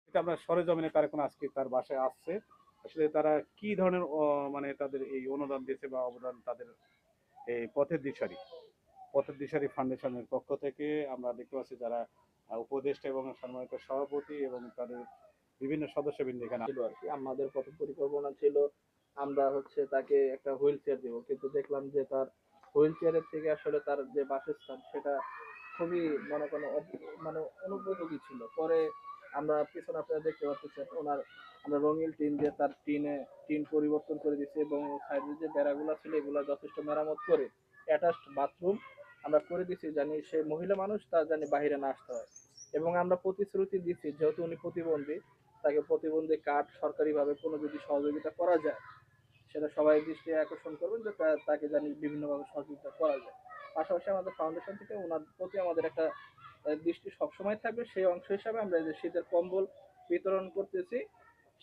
এটা আমরা সরেজমিনে তার এখন আজকে তার বাসায় আসছে। আসলে তারা কি ধরনের মানে তাদের এই অনুদান দিয়েছে বা অবদান তাদের এই পথের দিশারি ফাউন্ডেশনের পক্ষ থেকে আমরা দেখতে পাচ্ছি যারা উপদেষ্টা এবং সম্মানিত সভাপতি এবং তাদের বিভিন্ন সদস্যবৃন্দ এখানে ছিল আর কি। আমাদের প্রথম পরিকল্পনা ছিল আমরা হচ্ছে তাকে একটা হুইল চেয়ার দেবো, কিন্তু দেখলাম যে তার হুইল চেয়ারের থেকে আসলে তার যে বাসস্থান সেটা খুবই মনে করেন মানে অনুপযোগী ছিল। পরে আমরা পিছনে আপনারা দেখতে পাচ্ছেন ওনার আমরা রঙিন টিন দিয়ে তার টিন পরিবর্তন করে দিচ্ছি এবং সাইডের যে বেড়াগুলো ছিল এগুলো যথেষ্ট মেরামত করে অ্যাটাচড বাথরুম আমরা করে দিচ্ছি, জানি সে মহিলা মানুষ তার জানি বাইরে না আসতে হয়। এবং আমরা প্রতিশ্রুতি দিচ্ছি যেহেতু উনি প্রতিবন্ধী, তাকে প্রতিবন্ধী কার্ড সরকারিভাবে কোনো যদি সহযোগিতা করা যায় সেটা সবাই দৃষ্টি আকর্ষণ করবেন যে তাকে জানি বিভিন্নভাবে সহযোগিতা করা যায়। পাশাপাশি আমাদের ফাউন্ডেশন থেকে ওনার প্রতি আমাদের একটা দৃষ্টি সবসময় থাকবে, সেই অংশ হিসাবে আমরা এই যে শীতের কম্বল বিতরণ করতেছি,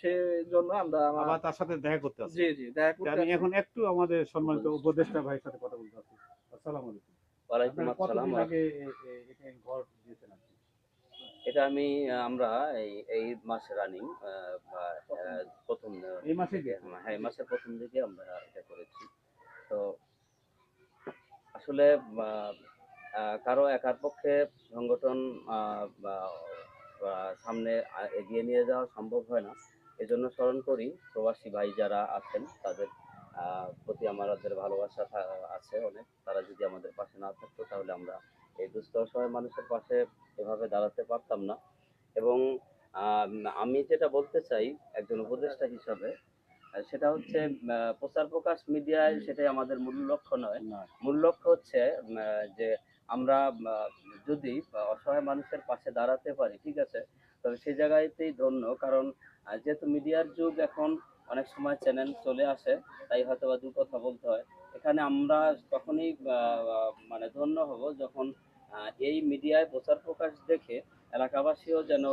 সেই জন্য আমরা আবার তার সাথে দেখা করতে আসছি। জি জি দেখা করতে আমি আসছি। এখন একটু আমাদের সম্মানিত উপদেষ্টা ভাইয়ের সাথে কথা বলতে চাচ্ছি। আসসালামু আলাইকুম। ওয়ালাইকুম আপনারা আসসালাম। কতদিন আগে এখানে ঘর দিয়েছেন আপনি? এটা আমি আমরা এই মাস রানিং প্রথম এই মাসেই দিকে, দিয়েছেন? হ্যাঁ এই মাসের প্রথম দিকে আমরা এটা করেছি। তো আসলে আহ, কারো একার পক্ষে সংগঠন বা সামনে এগিয়ে নিয়ে যাওয়া সম্ভব হয় না। এজন্য স্মরণ করি প্রবাসী ভাই যারা আছেন তাদের প্রতি আমাদের ভালোবাসা আছে অনেক। তারা যদি আমাদের পাশে না থাকতো তাহলে আমরা এই দুস্থ অসহায় মানুষের পাশে এভাবে দাঁড়াতে পারতাম না। এবং আহ, আমি যেটা বলতে চাই একজন উপদেষ্টা হিসাবে, সেটা হচ্ছে প্রচার প্রকাশ মিডিয়ায় সেটাই আমাদের মূল লক্ষ্য নয়। না। মূল লক্ষ্য হচ্ছে যে আমরা যদি অসহায় মানুষের পাশে দাঁড়াতে পারি, ঠিক আছে, তবে সেই জায়গাতেই ধন্য। কারণ যেহেতু মিডিয়ার যুগ এখন, অনেক সময় চ্যানেল চলে আসে, তাই হয়তো বা দু কথা বলতে হয়। এখানে আমরা তখনই মানে ধন্য হব যখন এই মিডিয়ায় প্রচার প্রকাশ দেখে এলাকাবাসীও যেন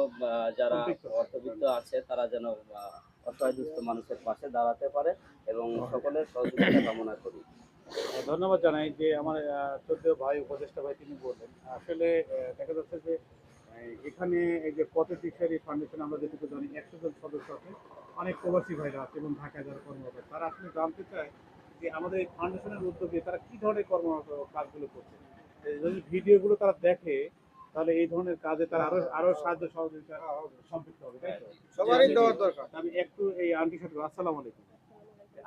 যারা সম্পৃক্ত। অর্থবিত্ত আছে তারা যেন অসহায় দুস্থ মানুষের পাশে দাঁড়াতে পারে, এবং সকলের সহযোগিতা কামনা করি। ধন্যবাদ জানাই যে আমার শ্রদ্ধেয় ভাই উপদেষ্টা ভাই তিনি বললেন। আসলে দেখা যাচ্ছে যে এখানে এই যে পথের দিশারি ফাউন্ডেশন আমরা যেটুকু জানি 100 জন সদস্য আছে, অনেক প্রবাসী ভাইরা আছে এবং ঢাকায় যারা কর্মরত তারা আসলে জানতে চায় যে আমাদের এই ফাউন্ডেশনের উদ্যোগে তারা কি ধরনের কর্মরত কাজগুলো করছে। যদি ভিডিওগুলো তারা দেখে তাহলে এই ধরনের কাজে তারা আরো আরো সাহায্য সহযোগিতা সম্পৃক্ত হবে, তাই তো? সবারই দেওয়ার দরকার। আমি একটু এই আন্টির সাথে আসসালামু আলাইকুম।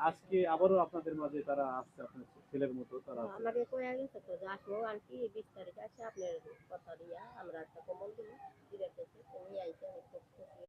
আজকে আবারও আপনাদের মাঝে তারা আসছে আপনার ছেলের মতো তারা আসছে। আমাকে কয়ে গেছে তো যে আসবো আন্টি 20 তারিখে আছে আপনার কথা দিয়া আমরা একটা কম্বল দিলাম, দিলে তুমি আইসা